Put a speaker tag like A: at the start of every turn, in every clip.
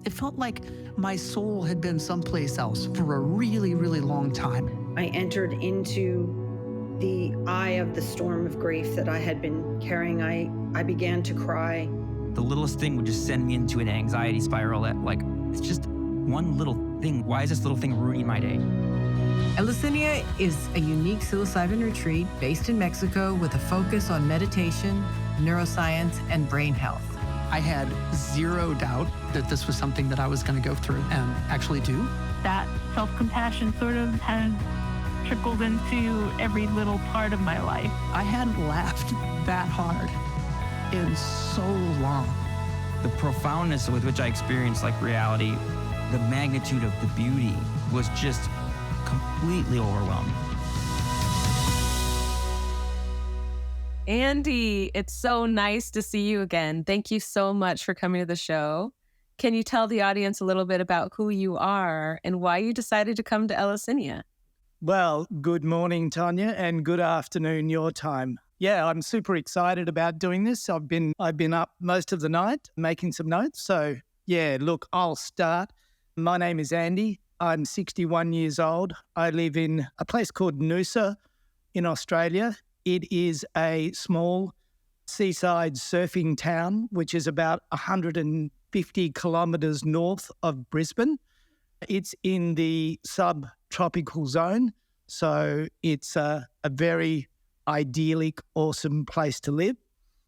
A: It felt like my soul had been someplace else for a really, really long time.
B: I entered into the eye of the storm of grief that I had been carrying. I began to cry.
C: The littlest thing would just send me into an anxiety spiral that, like, it's just one little thing. Why is this little thing ruining my day?
D: Eleusinia is a unique psilocybin retreat based in Mexico with a focus on meditation, neuroscience, and brain health.
A: I had zero doubt that this was something that I was going to go through and actually do.
E: That self-compassion sort of has trickled into every little part of my life.
A: I hadn't laughed that hard in so long.
C: The profoundness with which I experienced like reality, the magnitude of the beauty was just completely overwhelming.
F: Andy, it's so nice to see you again. Thank you so much for coming to the show. Can you tell the audience a little bit about who you are and why you decided to come to Eleusinia?
G: Well, good morning, Tanya, and good afternoon your time. Yeah, I'm super excited about doing this. I've been up most of the night making some notes. So, yeah, look, I'll start. My name is Andy. I'm 61 years old. I live in a place called Noosa in Australia. It is a small seaside surfing town, which is about 150 kilometres north of Brisbane. It's in the subtropical zone, so it's a very idyllic, awesome place to live.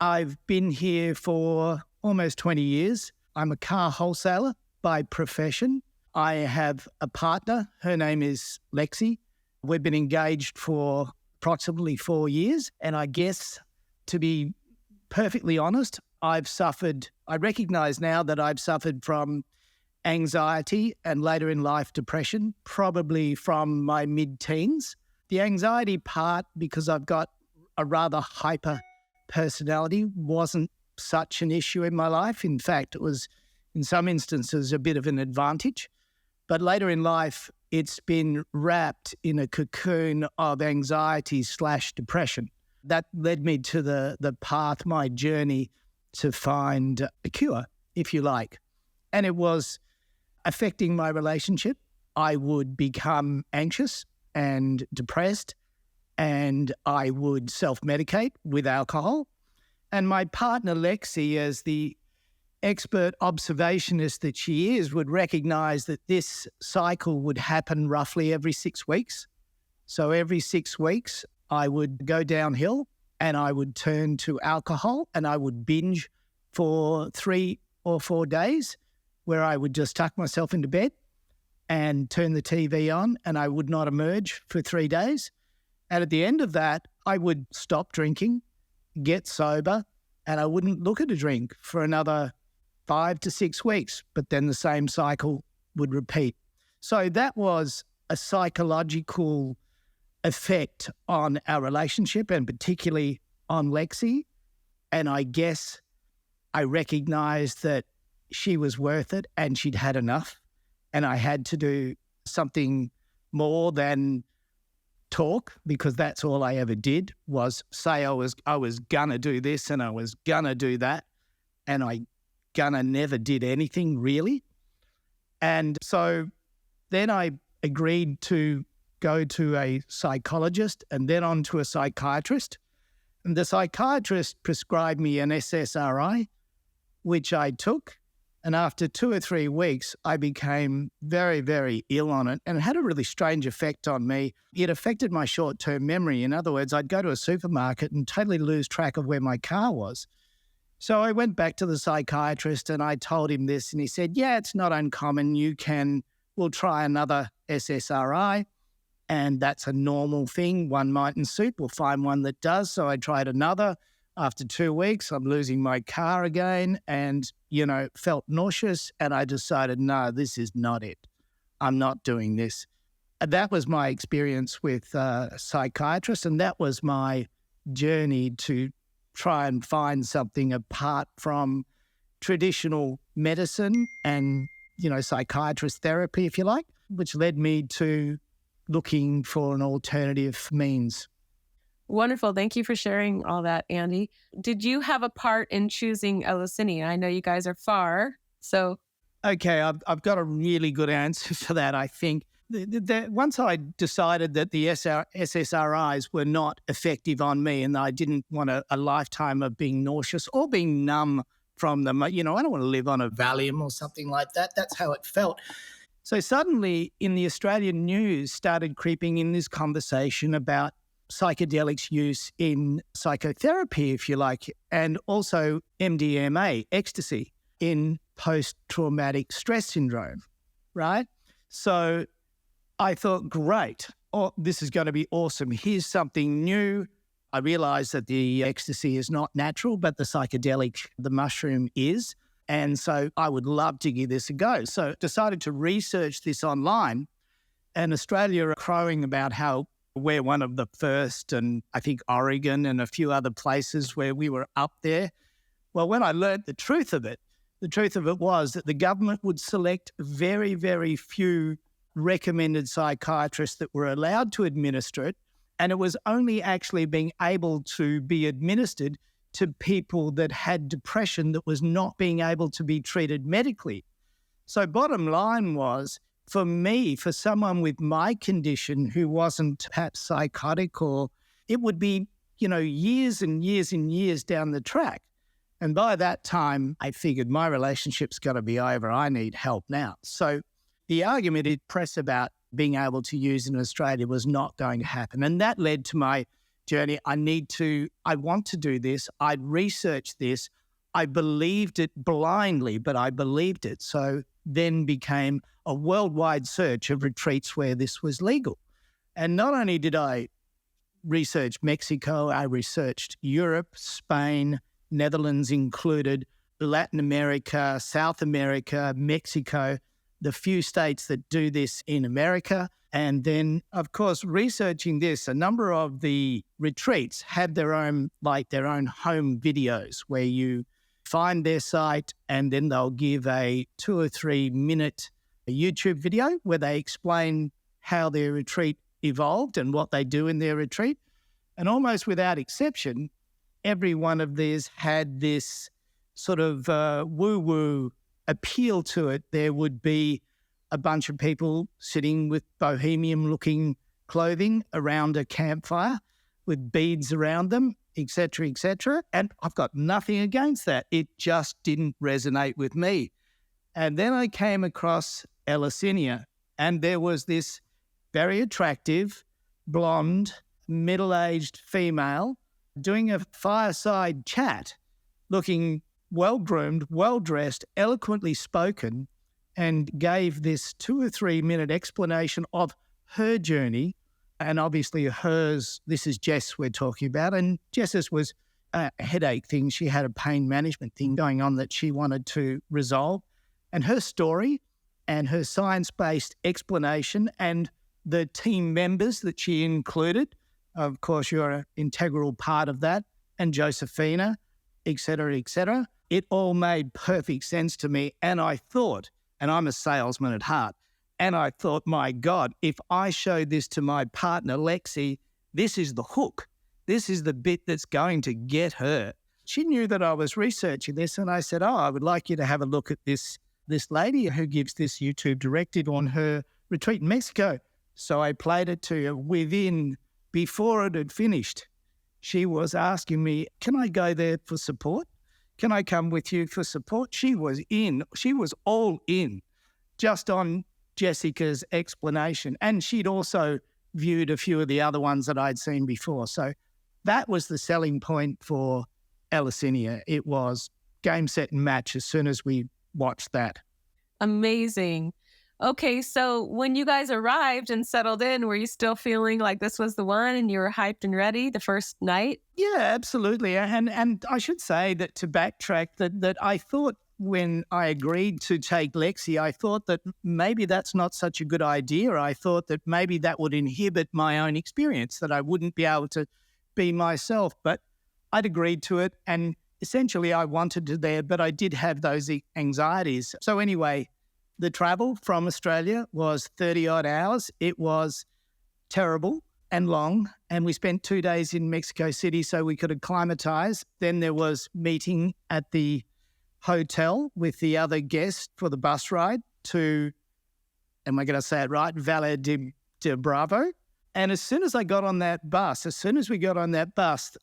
G: I've been here for almost 20 years. I'm a car wholesaler by profession. I have a partner. Her name is Lexi. We've been engaged for approximately 4 years. And I guess, to be perfectly honest, I recognize now that I've suffered from anxiety and later in life depression, probably from my mid-teens. The anxiety part, because I've got a rather hyper personality, wasn't such an issue in my life. In fact, it was, in some instances, a bit of an advantage. But later in life, it's been wrapped in a cocoon of anxiety/depression. That led me to the path, my journey to find a cure, if you like. And it was affecting my relationship. I would become anxious and depressed, and I would self-medicate with alcohol. And my partner, Lexi, as the expert observationist that she is, would recognize that this cycle would happen roughly every 6 weeks. So every 6 weeks, I would go downhill and I would turn to alcohol and I would binge for 3 or 4 days, where I would just tuck myself into bed and turn the TV on, and I would not emerge for 3 days. And at the end of that, I would stop drinking, get sober, and I wouldn't look at a drink for another 5 to 6 weeks, but then the same cycle would repeat. So that was a psychological effect on our relationship and particularly on Lexi. And I guess I recognized that she was worth it and she'd had enough, and I had to do something more than talk, because that's all I ever did, was say I was gonna do this and I was gonna do that, and I never did anything really. And so then I agreed to go to a psychologist and then on to a psychiatrist. And the psychiatrist prescribed me an SSRI, which I took. And after 2 or 3 weeks, I became very, very ill on it, and it had a really strange effect on me. It affected my short-term memory. In other words, I'd go to a supermarket and totally lose track of where my car was. So I went back to the psychiatrist and I told him this, and he said, yeah, it's not uncommon. We'll try another SSRI, and that's a normal thing. One mightn't suit. We'll find one that does. So I tried another. After 2 weeks, I'm losing my car again and, felt nauseous, and I decided, no, this is not it. I'm not doing this. And that was my experience with a psychiatrist, and that was my journey to try and find something apart from traditional medicine and, psychiatrist therapy, if you like, which led me to looking for an alternative means.
F: Wonderful. Thank you for sharing all that, Andy. Did you have a part in choosing Eleusinia? I know you guys are far, so
G: Okay, I've got a really good answer for that, I think. Once I decided that the SSRIs were not effective on me and I didn't want a lifetime of being nauseous or being numb from them, I don't want to live on a Valium or something like that. That's how it felt. So suddenly in the Australian news started creeping in this conversation about psychedelics use in psychotherapy, if you like, and also MDMA, ecstasy, in post-traumatic stress syndrome, right? So I thought, great, this is going to be awesome. Here's something new. I realized that the ecstasy is not natural, but the psychedelic, the mushroom is. And so I would love to give this a go. So decided to research this online, and Australia are crowing about how we're one of the first, and I think Oregon and a few other places where we were up there. Well, when I learned the truth of it was that the government would select very, very few recommended psychiatrists that were allowed to administer it, and it was only actually being able to be administered to people that had depression that was not being able to be treated medically. So bottom line was, for me, for someone with my condition who wasn't perhaps psychotic, or it would be, years and years and years down the track. And by that time, I figured my relationship's got to be over. I need help now. So the argument it pressed about being able to use in Australia was not going to happen. And that led to my journey. I want to do this. I'd researched this. I believed it blindly, but I believed it. So then became a worldwide search of retreats where this was legal. And not only did I research Mexico, I researched Europe, Spain, Netherlands included, Latin America, South America, Mexico, the few states that do this in America. And then, of course, researching this, a number of the retreats had their own home videos where you find their site and then they'll give a 2 or 3 minute YouTube video where they explain how their retreat evolved and what they do in their retreat. And almost without exception, every one of these had this sort of woo-woo appeal to it. There would be a bunch of people sitting with bohemian-looking clothing around a campfire with beads around them, etc., etc. And I've got nothing against that. It just didn't resonate with me. And then I came across Eleusinia, and there was this very attractive, blonde, middle-aged female doing a fireside chat, looking well-groomed, well-dressed, eloquently spoken, and gave this 2 or 3 minute explanation of her journey. And obviously hers, this is Jess we're talking about, and Jess's was a headache thing. She had a pain management thing going on that she wanted to resolve. And her story and her science-based explanation and the team members that she included, of course, you're an integral part of that, and Josephina, et cetera, it all made perfect sense to me. And I thought, and I'm a salesman at heart, and I thought, my God, if I showed this to my partner, Lexi, this is the hook. This is the bit that's going to get her. She knew that I was researching this, and I said, I would like you to have a look at this lady who gives this YouTube directive on her retreat in Mexico. So I played it to her. Before it had finished, she was asking me, can I go there for support? Can I come with you for support? She was in. She was all in just on Jessica's explanation. And she'd also viewed a few of the other ones that I'd seen before. So that was the selling point for Eleusinia. It was game, set, and match as soon as we watched that.
F: Amazing. Okay, so when you guys arrived and settled in, were you still feeling like this was the one and you were hyped and ready the first night?
G: Yeah, absolutely. And I should say that, to backtrack, that I thought when I agreed to take Lexi, I thought that maybe that's not such a good idea. I thought that maybe that would inhibit my own experience, that I wouldn't be able to be myself. But I'd agreed to it, and essentially I wanted to there, but I did have those anxieties. So anyway, the travel from Australia was 30-odd hours. It was terrible and long, and we spent 2 days in Mexico City so we could acclimatise. Then there was meeting at the hotel with the other guest for the bus ride to, am I going to say it right, Valle de Bravo. And as soon as we got on that bus,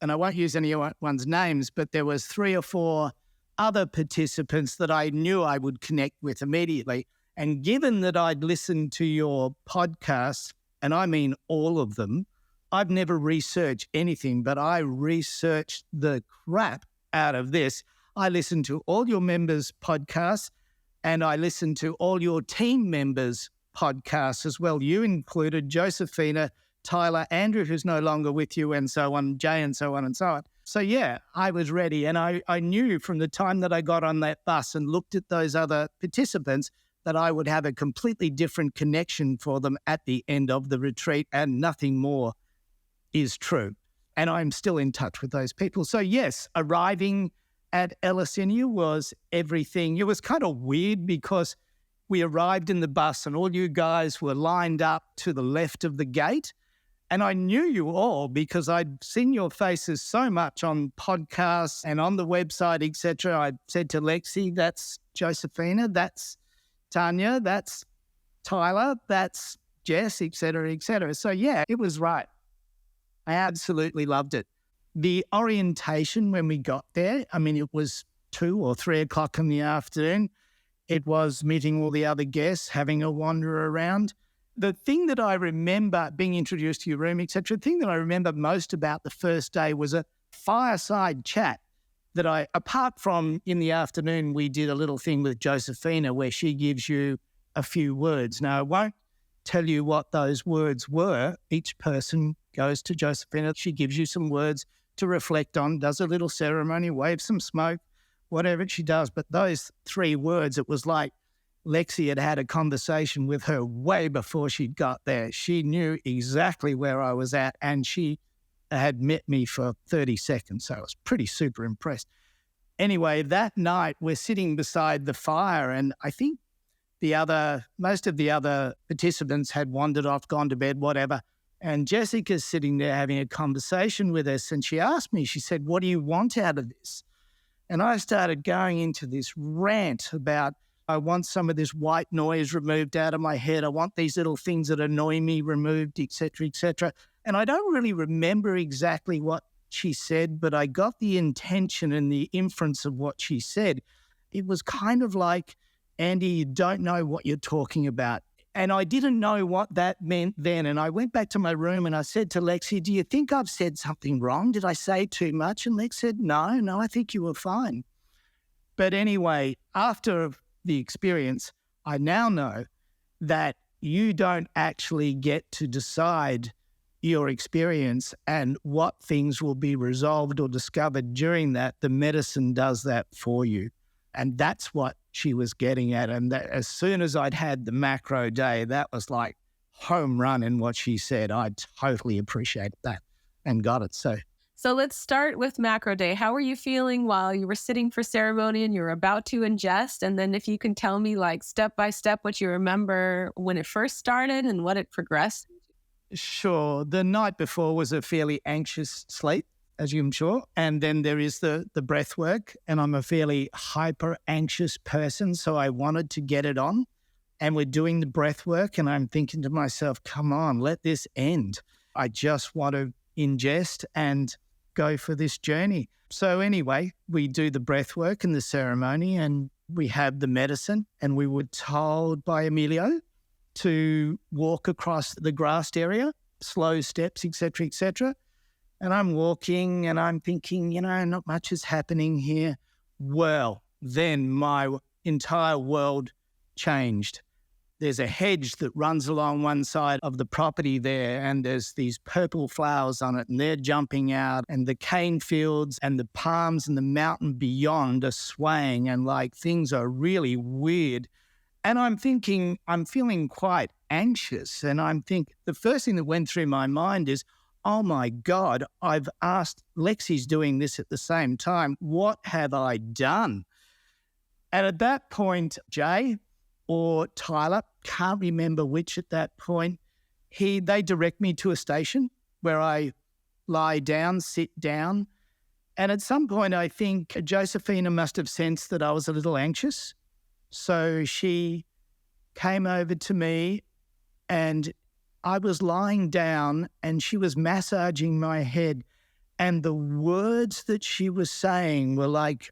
G: and I won't use anyone's names, but there was 3 or 4 other participants that I knew I would connect with immediately. And given that I'd listened to your podcasts, and I mean all of them, I've never researched anything, but I researched the crap out of this. I listened to all your members' podcasts, and I listened to all your team members' podcasts as well. You included Josephina, Tyler, Andrew, who's no longer with you, and so on, Jay, and so on and so on. So, yeah, I was ready. And I knew from the time that I got on that bus and looked at those other participants that I would have a completely different connection for them at the end of the retreat, and nothing more is true. And I'm still in touch with those people. So, yes, arriving at Eleusinia was everything. It was kind of weird because we arrived in the bus and all you guys were lined up to the left of the gate. And I knew you all because I'd seen your faces so much on podcasts and on the website, etc. I said to Lexi, that's Josephina, that's Tanya, that's Tyler, that's Jess, etc., etc. So, yeah, it was right. I absolutely loved it. The orientation when we got there, I mean, it was 2 or 3 o'clock in the afternoon. It was meeting all the other guests, having a wander around. The thing that I remember being introduced to your room, etc., the thing that I remember most about the first day was a fireside chat that apart from in the afternoon, we did a little thing with Josephina where she gives you a few words. Now, I won't tell you what those words were. Each person goes to Josephina. She gives you some words to reflect on, does a little ceremony, waves some smoke, whatever she does. But those 3 words, it was like Lexi had had a conversation with her way before she'd got there. She knew exactly where I was at, and she had met me for 30 seconds. So I was pretty super impressed. Anyway, that night we're sitting beside the fire, and I think most of the other participants had wandered off, gone to bed, whatever. And Jessica's sitting there having a conversation with us, and she asked me, she said, what do you want out of this? And I started going into this rant about, I want some of this white noise removed out of my head. I want these little things that annoy me removed, et cetera, et cetera. And I don't really remember exactly what she said, but I got the intention and the inference of what she said. It was kind of like, Andy, you don't know what you're talking about. And I didn't know what that meant then. And I went back to my room and I said to Lexi, do you think I've said something wrong? Did I say too much? And Lex said, no, I think you were fine. But anyway, after the experience, I now know that you don't actually get to decide your experience and what things will be resolved or discovered during that. The medicine does that for you. And that's what she was getting at. And that, as soon as I'd had the macro day, that was like home run in what she said. I totally appreciated that and got it. So
F: let's start with macro day. How were you feeling while you were sitting for ceremony and you were about to ingest? And then if you can tell me like step by step what you remember when it first started and what it progressed.
G: Sure. The night before was a fairly anxious sleep, as you're sure. And then there is the breath work, and I'm a fairly hyper anxious person. So I wanted to get it on, and we're doing the breath work, and I'm thinking to myself, come on, let this end. I just want to ingest and go for this journey. So anyway, we do the breath work and the ceremony, and we have the medicine, and we were told by Emilio to walk across the grassed area, slow steps, et cetera, et cetera. And I'm walking and I'm thinking, not much is happening here. Well, then my entire world changed. There's a hedge that runs along one side of the property there, and there's these purple flowers on it, and they're jumping out, and the cane fields and the palms and the mountain beyond are swaying, and like things are really weird. And I'm thinking, I'm feeling quite anxious. And the first thing that went through my mind is, oh my God, I've asked, Lexi's doing this at the same time. What have I done? And at that point, Jay or Tyler, can't remember which at that point, they direct me to a station where I lie down, sit down, And at some point, I think Josephina must have sensed that I was a little anxious. So she came over to me, and I was lying down and she was massaging my head. And the words that she was saying were like,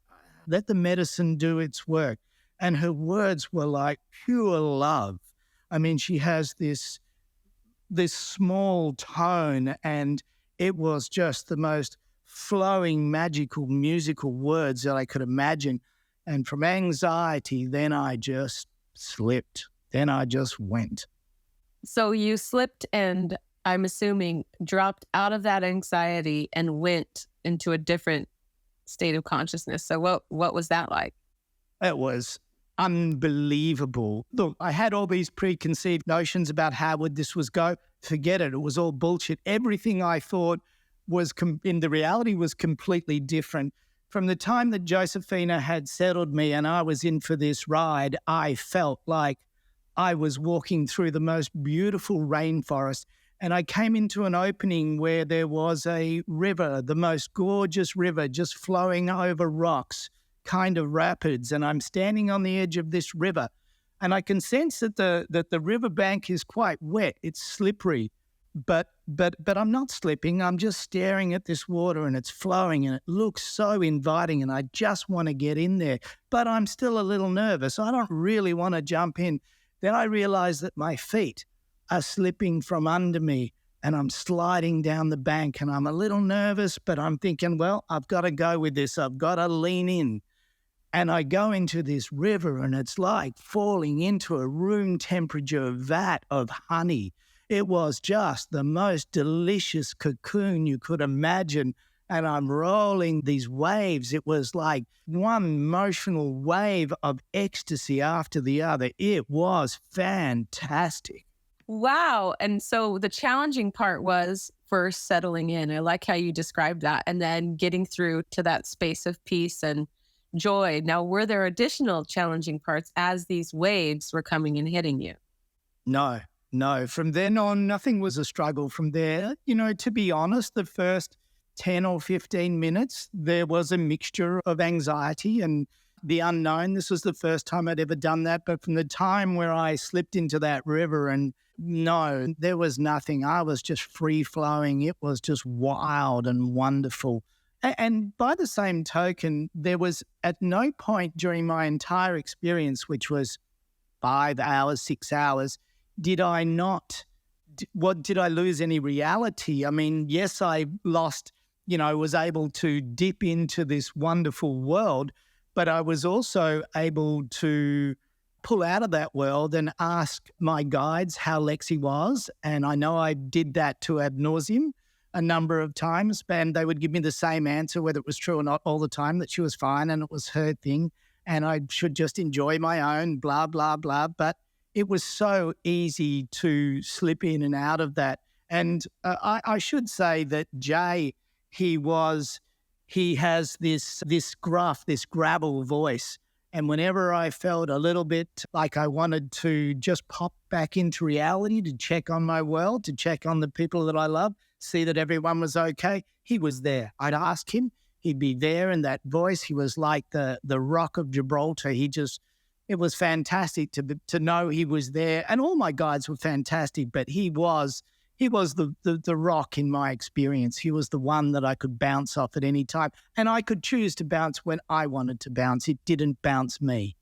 G: let the medicine do its work. And her words were like pure love. I mean, she has this small tone, and it was just the most flowing, magical, musical words that I could imagine. And from anxiety, then I just slipped. Then I just went.
F: So you slipped and, I'm assuming, dropped out of that anxiety and went into a different state of consciousness. So what was that like?
G: It was unbelievable. Look, I had all these preconceived notions about how this was go. Forget it. It was all bullshit. Everything I thought was in the reality was completely different. From the time that Josephina had settled me and I was in for this ride, I felt like I was walking through the most beautiful rainforest. And I came into an opening where there was a river, the most gorgeous river, just flowing over rocks, kind of rapids. And I'm standing on the edge of this river, and I can sense that the riverbank is quite wet. It's slippery, but I'm not slipping. I'm just staring at this water, and it's flowing, and it looks so inviting, and I just want to get in there. But I'm still a little nervous. I don't really want to jump in. Then I realize that my feet are slipping from under me, and I'm sliding down the bank, and I'm a little nervous, but I'm thinking, well, I've got to go with this. I've got to lean in. And I go into this river, and it's like falling into a room temperature vat of honey. It was just the most delicious cocoon you could imagine. And I'm rolling these waves. It was like one emotional wave of ecstasy after the other. It was fantastic.
F: Wow. And so the challenging part was first settling in. I like how you described that. And then getting through to that space of peace and joy. Now, were there additional challenging parts as these waves were coming and hitting you?
G: No. From then on, nothing was a struggle from there. To be honest, the first 10 or 15 minutes, there was a mixture of anxiety and the unknown. This was the first time I'd ever done that. But from the time where I slipped into that river, and no, there was nothing. I was just free flowing. It was just wild and wonderful. And by the same token, there was at no point during my entire experience, which was 5 hours, 6 hours, did I lose any reality? I mean, yes, I lost, was able to dip into this wonderful world, but I was also able to pull out of that world and ask my guides how Lexi was. And I know I did that to ad nauseum a number of times, and they would give me the same answer, whether it was true or not, all the time, that she was fine and it was her thing and I should just enjoy my own, blah, blah, blah. But it was so easy to slip in and out of that. And I should say that Jay, he has this gruff, this gravel voice. And whenever I felt a little bit like I wanted to just pop back into reality, to check on my world, to check on the people that I love, see that everyone was okay, he was there. I'd ask him, he'd be there in that voice. He was like the rock of Gibraltar. It was fantastic to know he was there. And all my guides were fantastic, but he was the rock in my experience. He was the one that I could bounce off at any time. And I could choose to bounce when I wanted to bounce. It didn't bounce me.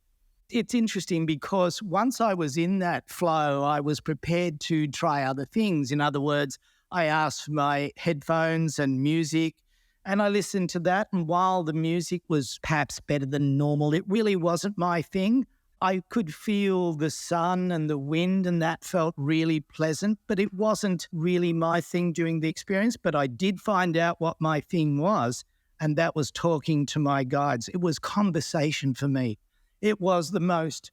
G: It's interesting because once I was in that flow, I was prepared to try other things. In other words, I asked for my headphones and music, and I listened to that. And while the music was perhaps better than normal, it really wasn't my thing. I could feel the sun and the wind, and that felt really pleasant, but it wasn't really my thing during the experience. But I did find out what my thing was, and that was talking to my guides. It was conversation for me. It was the most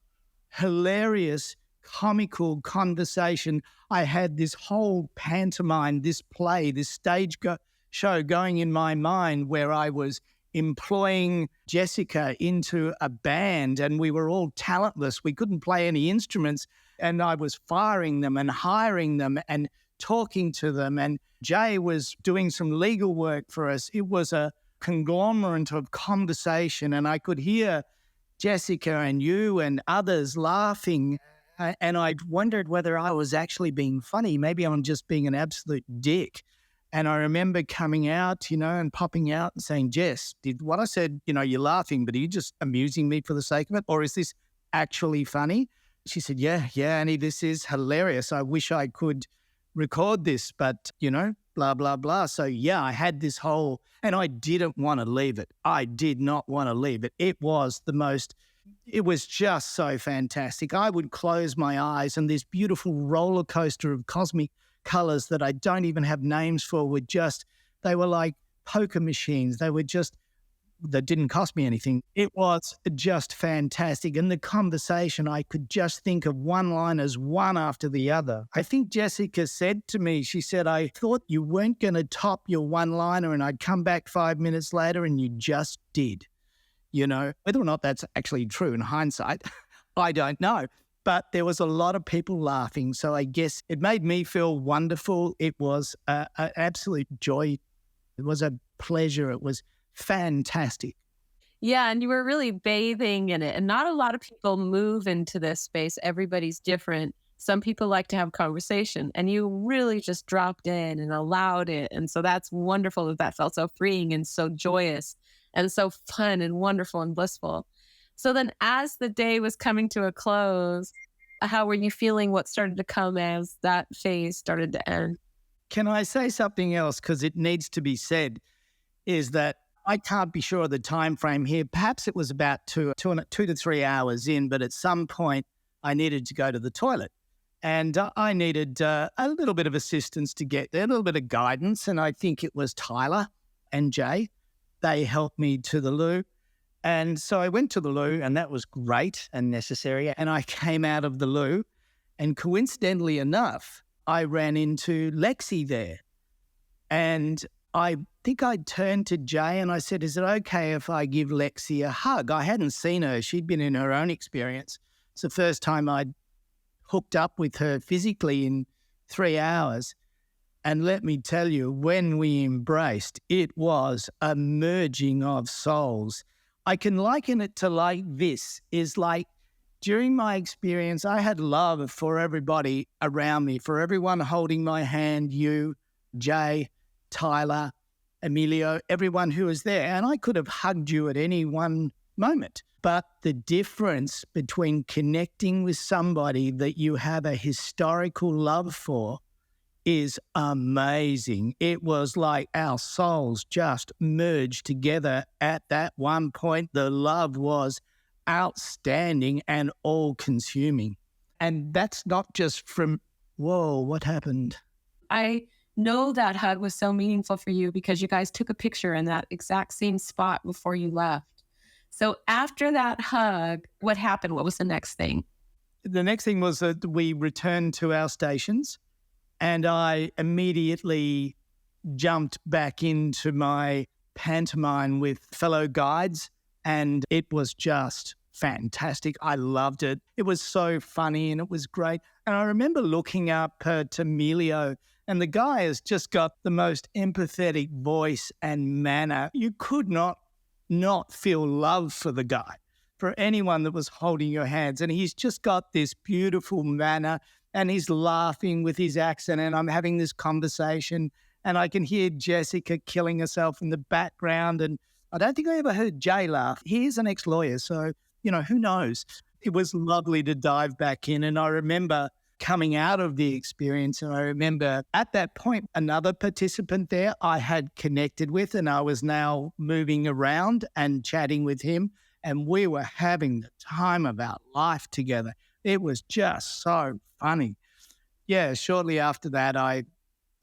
G: hilarious, comical conversation. I had this whole pantomime, this play, this stage show going in my mind where I was employing Jessica into a band, and we were all talentless. We couldn't play any instruments, and I was firing them and hiring them and talking to them. And Jay was doing some legal work for us. It was a conglomerate of conversation, and I could hear Jessica and you and others laughing. And I wondered whether I was actually being funny. Maybe I'm just being an absolute dick. And I remember coming out, and popping out and saying, Jess, did what I said, you're laughing, but are you just amusing me for the sake of it? Or is this actually funny? She said, yeah, Annie, this is hilarious. I wish I could record this, but, blah, blah, blah. So, yeah, I had this whole, and I didn't want to leave it. I did not want to leave it. It was just so fantastic. I would close my eyes and this beautiful roller coaster of cosmic colors that I don't even have names for they were like poker machines. That didn't cost me anything. It was just fantastic. And the conversation, I could just think of one-liners one after the other. I think Jessica said to me, she said, I thought you weren't going to top your one-liner and I'd come back 5 minutes later and you just did. Whether or not that's actually true in hindsight, I don't know. But there was a lot of people laughing. So I guess it made me feel wonderful. It was an absolute joy. It was a pleasure. It was fantastic.
F: Yeah, and you were really bathing in it. And not a lot of people move into this space. Everybody's different. Some people like to have conversation, and you really just dropped in and allowed it. And so that's wonderful that felt so freeing and so joyous and so fun and wonderful and blissful. So then as the day was coming to a close, how were you feeling? What started to come as that phase started to end?
G: Can I say something else? Because it needs to be said, is that I can't be sure of the time frame here. Perhaps it was about 2 to 3 hours in, but at some point I needed to go to the toilet. And I needed a little bit of assistance to get there, a little bit of guidance. And I think it was Tyler and Jay. They helped me to the loo. And so I went to the loo, and that was great and necessary. And I came out of the loo, and coincidentally enough, I ran into Lexi there. And I think I turned to Jay and I said, is it okay if I give Lexi a hug? I hadn't seen her. She'd been in her own experience. It's the first time I'd hooked up with her physically in 3 hours. And let me tell you, when we embraced, it was a merging of souls. I can liken it to like this, is like during my experience, I had love for everybody around me, for everyone holding my hand, you, Jay, Tyler, Emilio, everyone who was there. And I could have hugged you at any one moment. But the difference between connecting with somebody that you have a historical love for is amazing. It was like our souls just merged together at that one point. The love was outstanding and all-consuming. And that's not just from, whoa, what happened?
F: I know that hug was so meaningful for you because you guys took a picture in that exact same spot before you left. So after that hug, what happened? What was the next thing?
G: The next thing was that we returned to our stations, and I immediately jumped back into my pantomime with fellow guides, and it was just fantastic. I loved it. It was so funny and it was great. And I remember looking up to Emilio, and the guy has just got the most empathetic voice and manner. You could not feel love for the guy, for anyone that was holding your hands. And he's just got this beautiful manner, and he's laughing with his accent, and I'm having this conversation, and I can hear Jessica killing herself in the background. And I don't think I ever heard Jay laugh. He is an ex-lawyer, so, who knows? It was lovely to dive back in. And I remember coming out of the experience, and I remember at that point, another participant there I had connected with, and I was now moving around and chatting with him, and we were having the time of our life together. It was just so funny. Yeah, shortly after that, I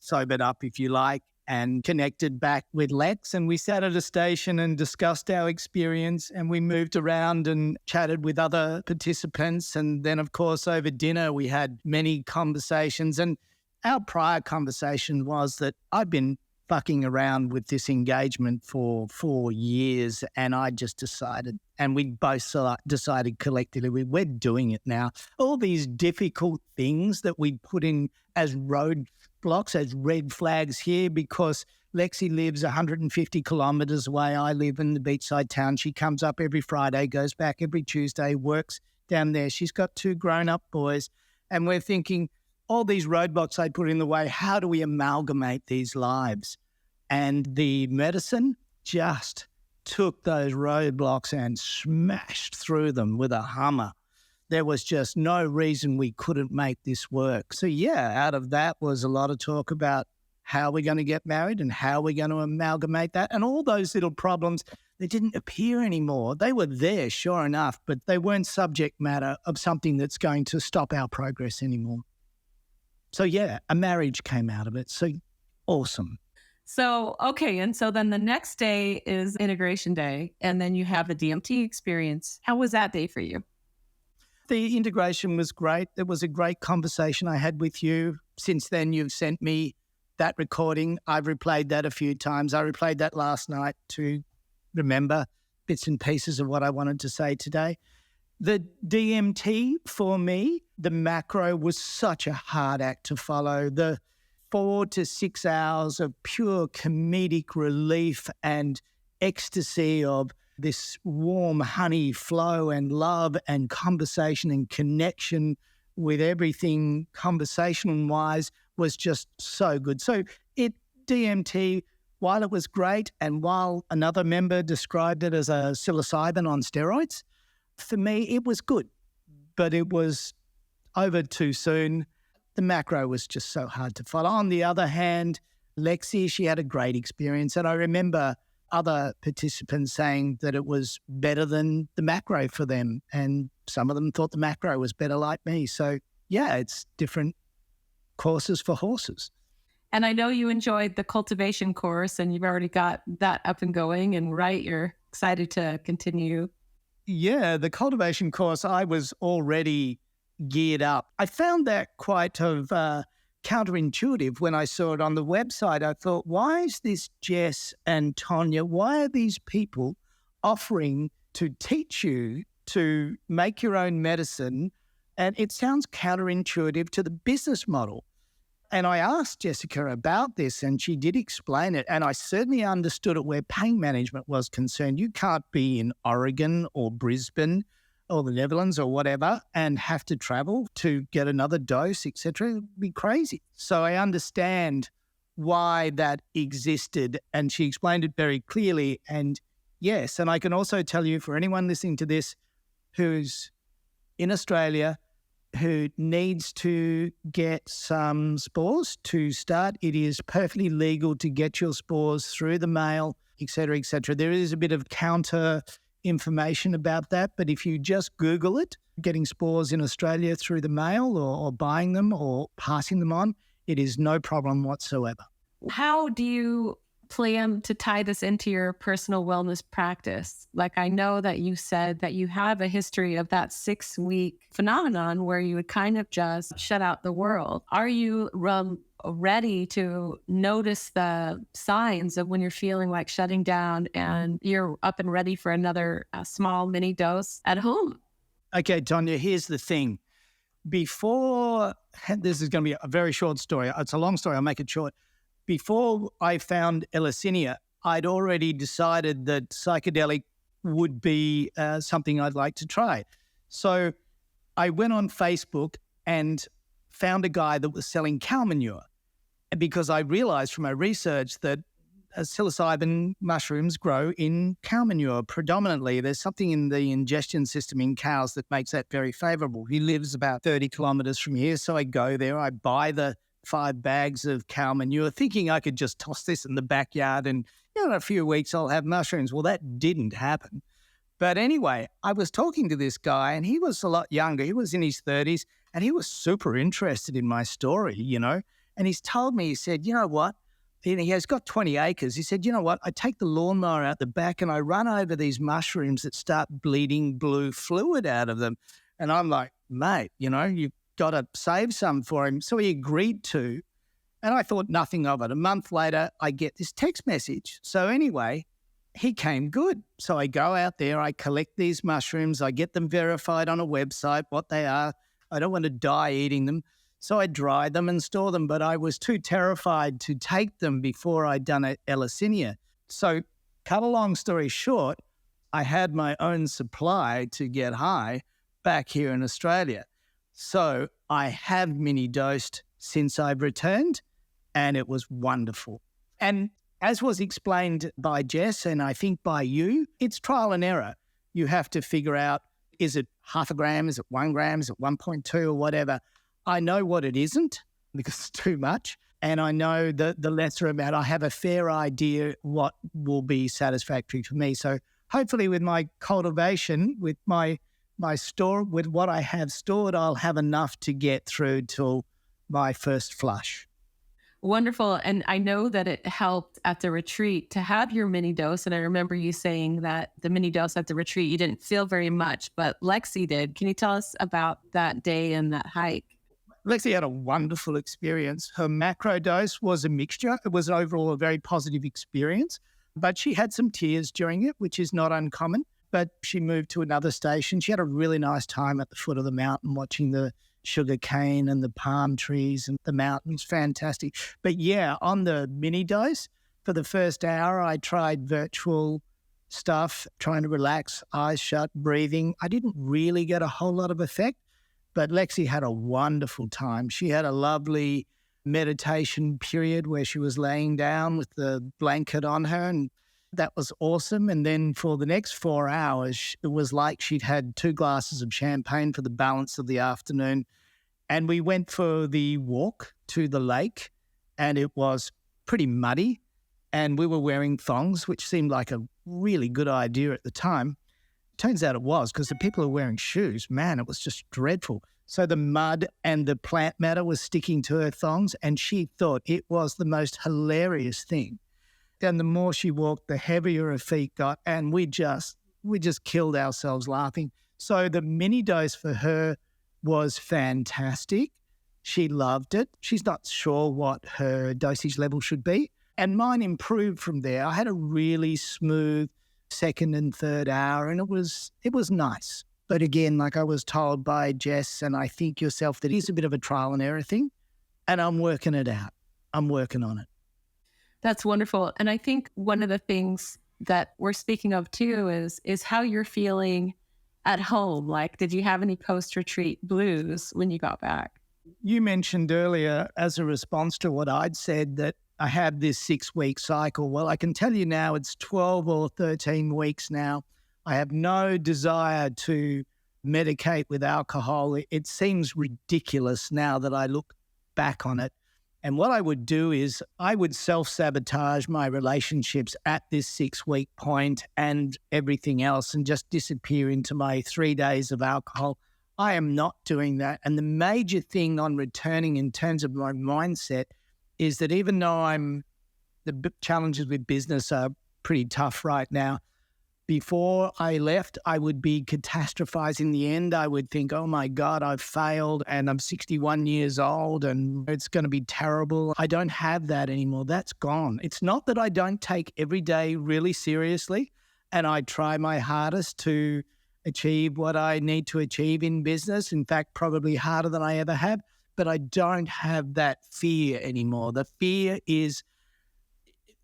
G: sobered up, if you like, and connected back with Lex, and we sat at a station and discussed our experience, and we moved around and chatted with other participants. And then, of course, over dinner, we had many conversations. And our prior conversation was that I'd been fucking around with this engagement for 4 years, and I just decided, and we both decided collectively, we're doing it now. All these difficult things that we put in as roadblocks, as red flags here, because Lexi lives 150 kilometres away. I live in the beachside town. She comes up every Friday, goes back every Tuesday, works down there. She's got 2 grown-up boys. And we're thinking, all these roadblocks I put in the way, how do we amalgamate these lives? And the medicine just took those roadblocks and smashed through them with a hammer. There was just no reason we couldn't make this work. So yeah, out of that was a lot of talk about how we're going to get married and how we're going to amalgamate that. And all those little problems, they didn't appear anymore. They were there, sure enough, but they weren't subject matter of something that's going to stop our progress anymore. So yeah, a marriage came out of it. So awesome.
F: So, okay. And so then the next day is integration day, and then you have the DMT experience. How was that day for you?
G: The integration was great. It was a great conversation I had with you. Since then, you've sent me that recording. I've replayed that a few times. I replayed that last night to remember bits and pieces of what I wanted to say today. The DMT for me, the macro was such a hard act to follow. The 4 to 6 hours of pure comedic relief and ecstasy of this warm honey flow and love and conversation and connection with everything conversation-wise was just so good. So DMT, while it was great and while another member described it as a psilocybin on steroids, for me it was good, but it was over too soon. The macro was just so hard to follow. On the other hand, Lexi, she had a great experience. And I remember other participants saying that it was better than the macro for them. And some of them thought the macro was better like me. So yeah, it's different courses for horses.
F: And I know you enjoyed the cultivation course and you've already got that up and going and right, you're excited to continue.
G: Yeah, the cultivation course, I was already geared up. I found that quite counterintuitive when I saw it on the website. I thought, why is this Jess and Tonya, why are these people offering to teach you to make your own medicine? And it sounds counterintuitive to the business model. And I asked Jessica about this and she did explain it. And I certainly understood it where pain management was concerned. You can't be in Oregon or Brisbane or the Netherlands or whatever and have to travel to get another dose, etc. It would be crazy. So I understand why that existed. And she explained it very clearly. And yes, and I can also tell you for anyone listening to this who's in Australia, who needs to get some spores to start, it is perfectly legal to get your spores through the mail, et cetera, et cetera. There is a bit of counter information about that, but if you just Google it, getting spores in Australia through the mail or buying them or passing them on, it is no problem whatsoever.
F: How do you plan to tie this into your personal wellness practice? Like, I know that you said that you have a history of that 6-week phenomenon where you would kind of just shut out the world. Are you ready to notice the signs of when you're feeling like shutting down and you're up and ready for another small mini dose at home?
G: Okay, Tonya, here's the thing. Before, this is going to be a very short story. It's a long story. I'll make it short. Before I found Eleusinia, I'd already decided that psychedelic would be something I'd like to try. So I went on Facebook and found a guy that was selling cow manure because I realized from my research that psilocybin mushrooms grow in cow manure predominantly. There's something in the ingestion system in cows that makes that very favorable. He lives about 30 kilometers from here, so I go there, I buy the 5 bags of cow manure, thinking I could just toss this in the backyard and in a few weeks I'll have mushrooms. Well, that didn't happen. But anyway, I was talking to this guy and he was a lot younger. He was in his 30s and he was super interested in my story, And he's told me, he said, you know what? And he has got 20 acres. He said, you know what? I take the lawnmower out the back and I run over these mushrooms that start bleeding blue fluid out of them. And I'm like, mate, you've got to save some for him. So he agreed to, and I thought nothing of it. A month later, I get this text message. So anyway, he came good. So I go out there, I collect these mushrooms, I get them verified on a website, what they are. I don't want to die eating them. So I dry them and store them, but I was too terrified to take them before I'd done Eleusinia. So cut a long story short, I had my own supply to get high back here in Australia. So I have mini dosed since I've returned, and it was wonderful. And as was explained by Jess, and I think by you, it's trial and error. You have to figure out, is it half a gram? Is it 1 gram? Is it 1.2 or whatever? I know what it isn't because it's too much. And I know the lesser amount. I have a fair idea what will be satisfactory for me. So hopefully with my cultivation, with my store, with what I have stored, I'll have enough to get through till my first flush.
F: Wonderful. And I know that it helped at the retreat to have your mini dose. And I remember you saying that the mini dose at the retreat, you didn't feel very much, but Lexi did. Can you tell us about that day and that hike?
G: Lexi had a wonderful experience. Her macro dose was a mixture. It was overall a very positive experience, but she had some tears during it, which is not uncommon. But she moved to another station. She had a really nice time at the foot of the mountain watching the sugar cane and the palm trees and the mountains. Fantastic. But yeah, on the mini dose, for the first hour, I tried virtual stuff, trying to relax, eyes shut, breathing. I didn't really get a whole lot of effect, but Lexi had a wonderful time. She had a lovely meditation period where she was laying down with the blanket on her, and that was awesome. And then for the next 4 hours, it was like she'd had 2 glasses of champagne for the balance of the afternoon. And we went for the walk to the lake, and it was pretty muddy. And we were wearing thongs, which seemed like a really good idea at the time. Turns out it was, because the people who were wearing shoes, man, it was just dreadful. So the mud and the plant matter was sticking to her thongs, and she thought it was the most hilarious thing. And the more she walked, the heavier her feet got, and we just killed ourselves laughing. So the mini dose for her was fantastic. She loved it. She's not sure what her dosage level should be. And mine improved from there. I had a really smooth second and third hour, and it was nice. But again, like I was told by Jess, and I think yourself, that it is a bit of a trial and error thing, and I'm working it out. I'm working on it.
F: That's wonderful. And I think one of the things that we're speaking of too is how you're feeling at home. Like, did you have any post-retreat blues when you got back?
G: You mentioned earlier, as a response to what I'd said, that I had this 6-week cycle. Well, I can tell you now it's 12 or 13 weeks now. I have no desire to medicate with alcohol. It seems ridiculous now that I look back on it. And what I would do is I would self-sabotage my relationships at this 6-week point and everything else, and just disappear into my 3 days of alcohol. I am not doing that. And the major thing on returning in terms of my mindset is that even though the challenges with business are pretty tough right now, before I left, I would be catastrophizing the end. I would think, oh my God, I've failed and I'm 61 years old and it's going to be terrible. I don't have that anymore. That's gone. It's not that I don't take every day really seriously, and I try my hardest to achieve what I need to achieve in business. In fact, probably harder than I ever have, but I don't have that fear anymore. The fear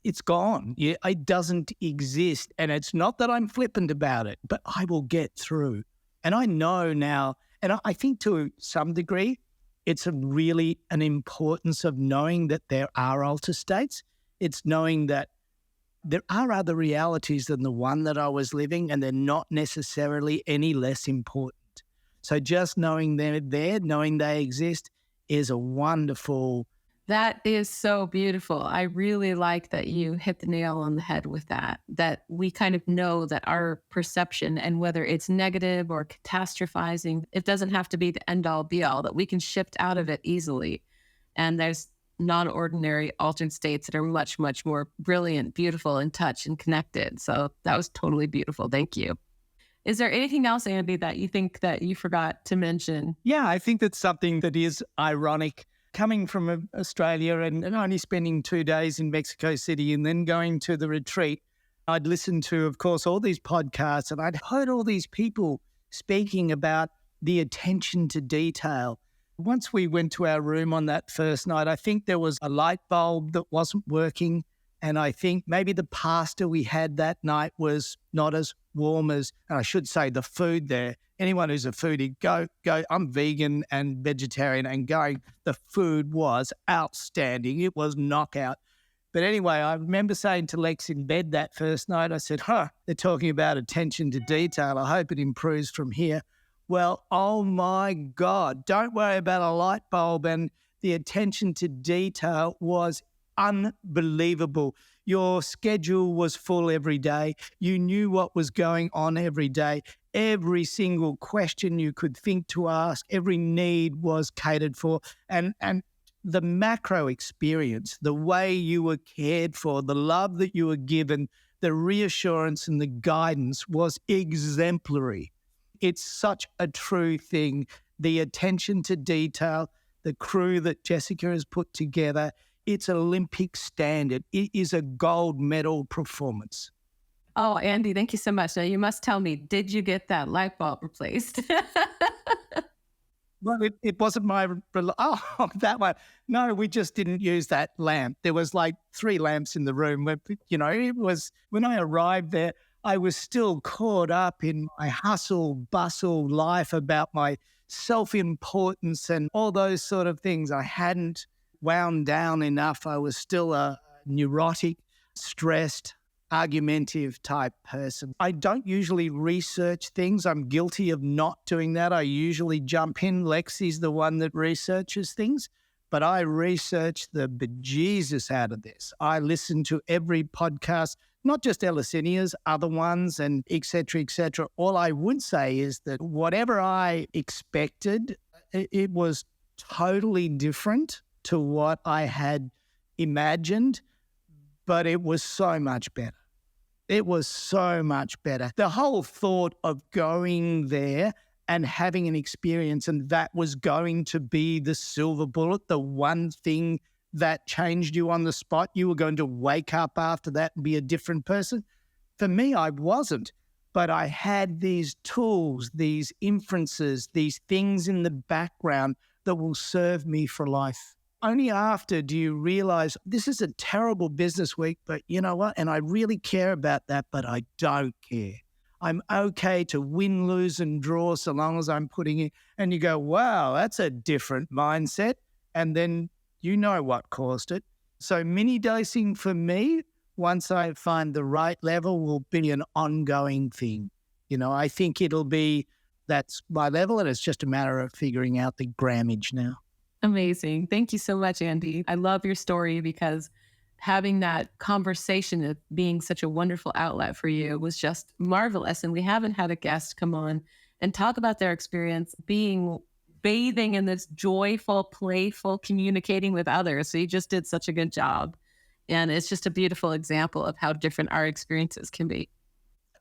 G: it's gone. It doesn't exist. And it's not that I'm flippant about it, but I will get through. And I know now, and I think to some degree, it's really an importance of knowing that there are alter states. It's knowing that there are other realities than the one that I was living, and they're not necessarily any less important. So just knowing they're there, knowing they exist, is a wonderful.
F: That is so beautiful. I really like that you hit the nail on the head with that we kind of know that our perception, and whether it's negative or catastrophizing, it doesn't have to be the end all be all, that we can shift out of it easily. And there's non-ordinary altered states that are much, much more brilliant, beautiful, in touch and connected. So that was totally beautiful. Thank you. Is there anything else, Andy, that you think that you forgot to mention?
G: Yeah, I think that's something that is ironic. Coming from Australia and only spending 2 days in Mexico City and then going to the retreat, I'd listened to, of course, all these podcasts, and I'd heard all these people speaking about the attention to detail, Once we went to our room on that first night, I think there was a light bulb that wasn't working. And I think maybe the pasta we had that night was not as warm as, and I should say the food there. Anyone who's a foodie, go. I'm vegan and vegetarian and going, the food was outstanding. It was knockout. But anyway, I remember saying to Lex in bed that first night, I said, they're talking about attention to detail. I hope it improves from here. Well, oh my God, don't worry about a light bulb. And the attention to detail was unbelievable. Your schedule was full every day. You knew what was going on every day. Every single question you could think to ask, every need was catered for. And the macro experience, the way you were cared for, the love that you were given, the reassurance and the guidance was exemplary. It's such a true thing. The attention to detail, the crew that Jessica has put together, it's Olympic standard. It is a gold medal performance.
F: Oh, Andy, thank you so much. Now you must tell me, did you get that light bulb replaced?
G: Well, it wasn't that one. No, we just didn't use that lamp. There was like 3 lamps in the room. It was, when I arrived there, I was still caught up in my hustle, bustle life about my self-importance and all those sort of things. I hadn't wound down enough. I was still a neurotic, stressed, argumentative type person. I don't usually research things. I'm guilty of not doing that. I usually jump in. Lexi's the one that researches things, but I research the bejesus out of this. I listen to every podcast, not just Eleusinia's, other ones, and et cetera, et cetera. All I would say is that whatever I expected, it was totally different to what I had imagined, but it was so much better. It was so much better. The whole thought of going there and having an experience, and that was going to be the silver bullet, the one thing that changed you on the spot. You were going to wake up after that and be a different person. For me, I wasn't, but I had these tools, these inferences, these things in the background that will serve me for life. Only after do you realize this is a terrible business week, but you know what? And I really care about that, but I don't care. I'm okay to win, lose, and draw so long as I'm putting in. And you go, wow, that's a different mindset. And then you know what caused it. So mini dosing for me, once I find the right level, will be an ongoing thing. I think that's my level, and it's just a matter of figuring out the grammage now.
F: Amazing. Thank you so much, Andy. I love your story because having that conversation of being such a wonderful outlet for you was just marvelous. And we haven't had a guest come on and talk about their experience bathing in this joyful, playful, communicating with others. So you just did such a good job. And it's just a beautiful example of how different our experiences can be.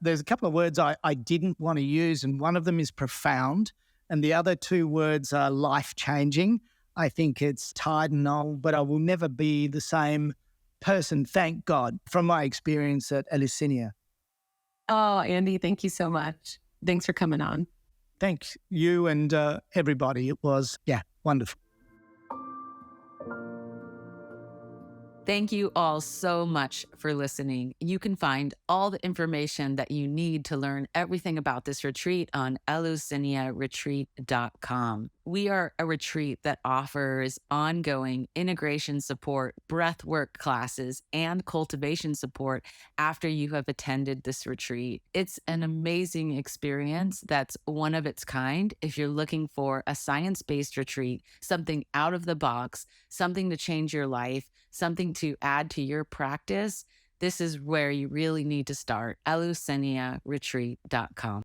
G: There's a couple of words I didn't want to use, and one of them is profound, and the other 2 words are life-changing. I think it's tired and old, but I will never be the same person, thank God, from my experience at Eleusinia.
F: Oh, Andy, thank you so much. Thanks for coming on.
G: Thanks, you and everybody. It was, wonderful.
H: Thank you all so much for listening. You can find all the information that you need to learn everything about this retreat on eleusiniaretreat.com. We are a retreat that offers ongoing integration support, breathwork classes, and cultivation support after you have attended this retreat. It's an amazing experience that's one of its kind. If you're looking for a science-based retreat, something out of the box, something to change your life, something to add to your practice, this is where you really need to start, eleusiniaretreat.com.